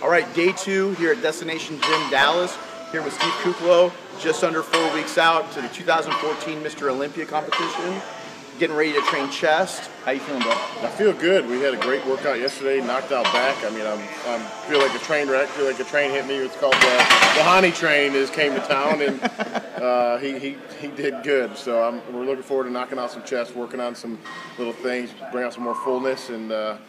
All right, day 2 here at Destination Gym Dallas, here with Steve Kuclo, just under 4 weeks out to the 2014 Mr. Olympia competition. Getting ready to train chest. How you feeling, bro? I feel good. We had a great workout yesterday, knocked out back. I mean, I feel like a train wreck, feel like a train hit me. It's called the Hani train came to town, and he did good. So we're looking forward to knocking out some chest, working on some little things, bring out some more fullness, and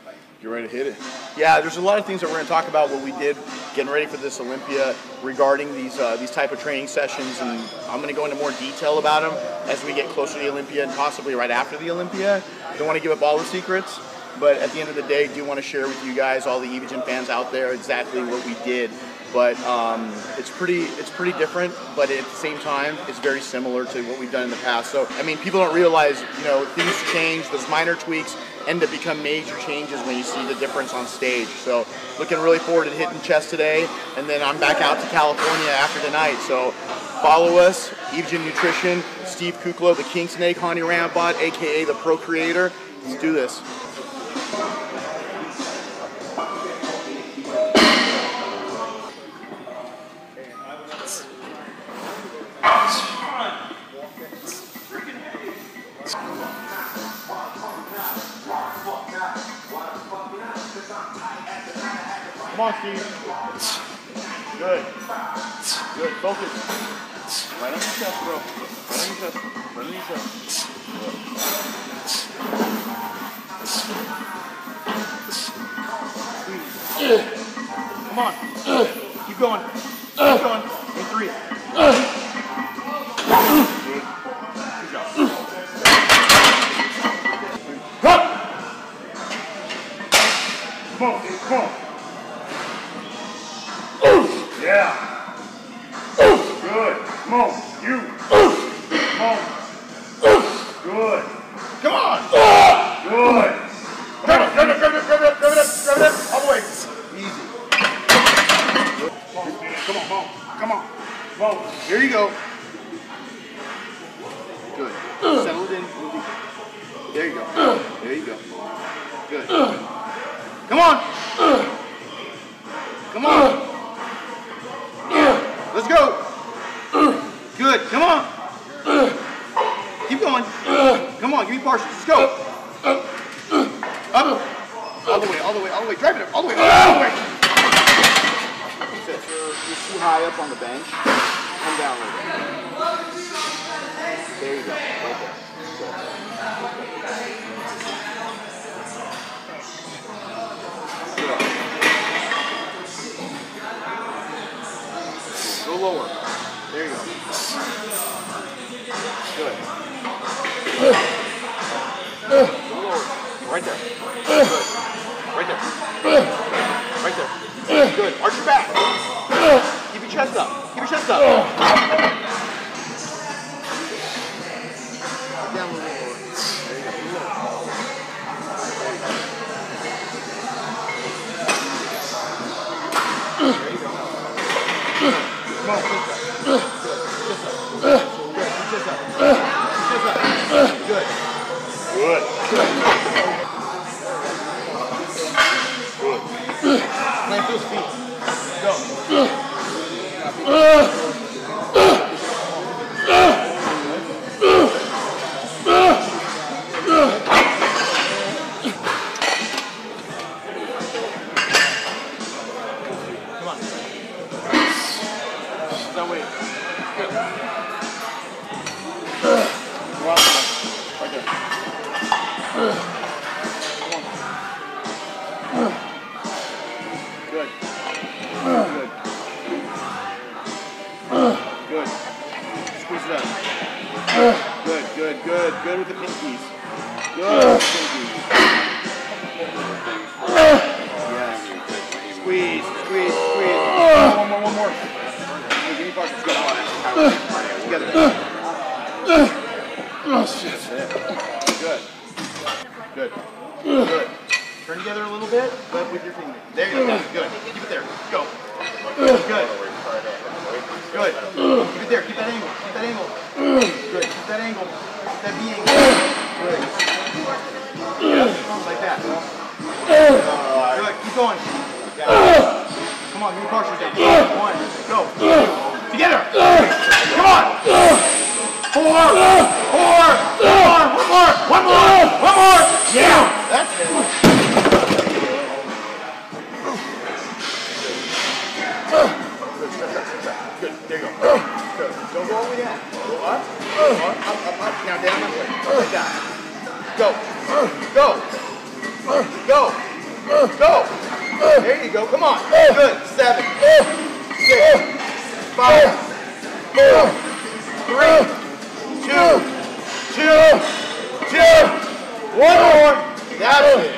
get ready to hit it. Yeah, there's a lot of things that we're going to talk about what we did getting ready for this Olympia regarding these type of training sessions, and I'm going to go into more detail about them as we get closer to the Olympia and possibly right after the Olympia. Don't want to give up all the secrets, but at the end of the day, do want to share with you guys, all the EVGym fans out there, exactly what we did. But it's pretty different, but at the same time, it's very similar to what we've done in the past. So, I mean, people don't realize, you know, things change, those minor tweaks end up become major changes when you see the difference on stage. So, looking really forward to hitting chest today, and then I'm back out to California after tonight. So, follow us, EVGym Nutrition, Steve Kuclo, the King Snake, Hani Rambot, aka the Pro Creator. Let's do this. Come on, Steve. Good. Good. Focus. Right on your chest, bro. Right on your chest. Right on your chest. Come on. Keep going. Keep going. In 3. Good. Good job. Come on, come on. Yeah. Good. Come on. You. Come on. Good. Come on. Good. Grab it, grab it, grab it, grab it up, grab it up, grab it up. All the way. Easy. Come on, come on. Come on. Here you go. Good. Settle it in. There you go. There you go. Good. Come on. Come on. Let's go. Good. Come on. Keep going. Come on. Give me partials. Let's go. Up. All the way. All the way. All the way. Drive it up. All the way. All the way. You're too high up on the bench. Come down a little bit. There you go. Right there. Go lower. There you go. Good. Go lower. Right there. Good. Right there. Right there. Good. Arch your back. Keep your chest up. Keep your chest up. Down a little lower. There you go. There you go. Come on, good. Good. Good. Good. Plant those feet. Go. Come on. That way. Good. Right there. Come on. Good. Good. Good. Squeeze it up. Good, good, good. Good with the pinkies. Good with the pinkies. Yeah. Squeeze, squeeze, squeeze. One more. Hey, give me partials. Go. Together. Oh, shit. Good. Good. Good. Turn together a little bit, but with your finger. There you go. Good. Keep it there. Go. Good. Good. Keep it there. Keep that angle. Keep that angle. Good. Keep that angle. Keep that V angle. Good. Yeah. Like that. Good. Keep going. Come Come on, get your car shoes down. 1, go. Together. Come on. 4, 4, 1 more. Yeah, that's it. Good, there you go. Good. Don't go all the way down. Go up, up. Now down that way. Like that. Go. There you go. Come on. Good. 7, 6, 5, 4, 3, 2, 1 more. That's it.